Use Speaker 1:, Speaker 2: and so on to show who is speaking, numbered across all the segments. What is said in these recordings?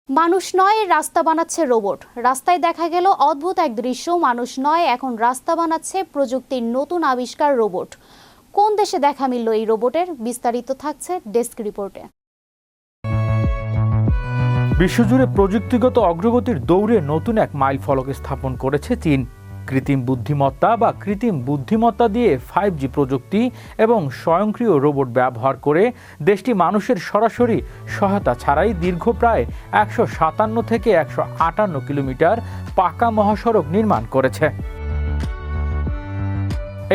Speaker 1: মানুষ নয় রাস্তা বানাচ্ছে রোবট। রাস্তায় দেখা গেল অদ্ভুত এক দৃশ্য। মানুষ নয় এখন রাস্তা বানাচ্ছে প্রযুক্তির নতুন আবিষ্কার রোবট। কোন দেশে দেখা মিলল এই রোবটের? বিস্তারিত থাকছে ডেস্ক রিপোর্টে।
Speaker 2: বিশ্বজুড়ে প্রযুক্তিগত অগ্রগতির দৌড়ে নতুন এক মাইল ফলক স্থাপন করেছে চীন। কৃত্রিম বুদ্ধিমত্তা দিয়ে 5G প্রযুক্তি এবং স্বয়ংক্রিয় রোবট ব্যবহার করে দেশটি মানুষের সরাসরি সহায়তা ছাড়াই দীর্ঘ প্রায় 157 থেকে 158 কিলোমিটার পাকা মহাসড়ক নির্মাণ করেছে।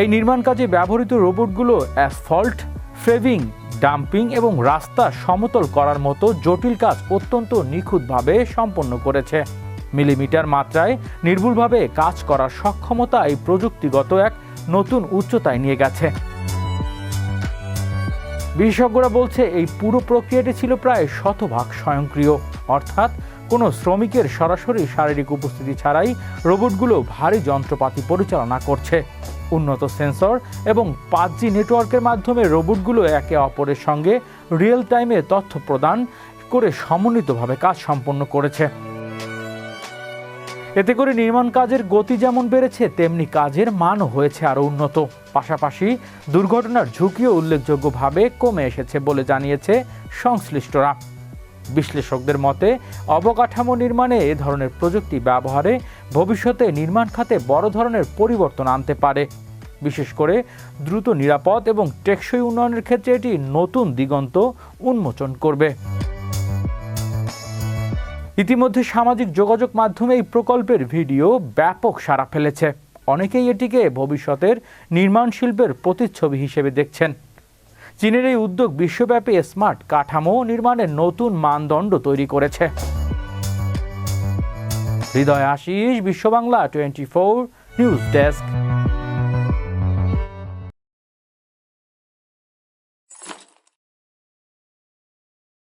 Speaker 2: এই নির্মাণ কাজে ব্যবহৃত রোবটগুলো অ্যাসফল্ট, ফ্রেভিং, ডাম্পিং এবং রাস্তা সমতল করার মতো জটিল কাজ অত্যন্ত নিখুঁতভাবে সম্পন্ন করেছে। মিলিমিটার মাত্রায় নির্ভুলভাবে কাজ করার সক্ষমতা এই প্রযুক্তিগত এক নতুন উচ্চতায় নিয়ে গেছে। বিশেষজ্ঞরা বলছে এই পুরো প্রক্রিয়াটি ছিল প্রায় শতভাগ স্বয়ংক্রিয়, অর্থাৎ কোনো শ্রমিকের সরাসরি শারীরিক উপস্থিতি ছাড়াই রোবটগুলো ভারী যন্ত্রপাতি পরিচালনা করছে। উন্নত সেন্সর এবং 5G নেটওয়ার্কের মাধ্যমে রোবটগুলো একে অপরের সঙ্গে রিয়েল টাইমে তথ্য প্রদান করে সমন্বিতভাবে কাজ সম্পন্ন করেছে। এতে করে নির্মাণ কাজের গতি যেমন বেড়েছে, তেমনি কাজের মানও হয়েছে আরও উন্নত। পাশাপাশি দুর্ঘটনার ঝুঁকিও উল্লেখযোগ্যভাবে কমে এসেছে বলে জানিয়েছে সংশ্লিষ্টরা। বিশ্লেষকদের মতে অবকাঠামো নির্মাণে এ ধরনের প্রযুক্তি ব্যবহারে ভবিষ্যতে নির্মাণ খাতে বড় ধরনের পরিবর্তন আনতে পারে। বিশেষ করে দ্রুত, নিরাপদ এবং টেকসই উন্নয়নের ক্ষেত্রে এটি নতুন দিগন্ত উন্মোচন করবে। ইতিমধ্যে সামাজিক যোগাযোগ মাধ্যমে এই প্রকল্পের ভিডিও ব্যাপক সাড়া ফেলেছে। অনেকেই এটিকে ভবিষ্যতের নির্মাণ শিল্পের প্রতিচ্ছবি হিসেবে দেখছেন। চীনের এই উদ্যোগ বিশ্বব্যাপী স্মার্ট কাঠামো নির্মাণের নতুন মানদণ্ড তৈরি করেছে। হৃদয় আশিস, বিশ্ব বাংলা 24 নিউজ ডেস্ক।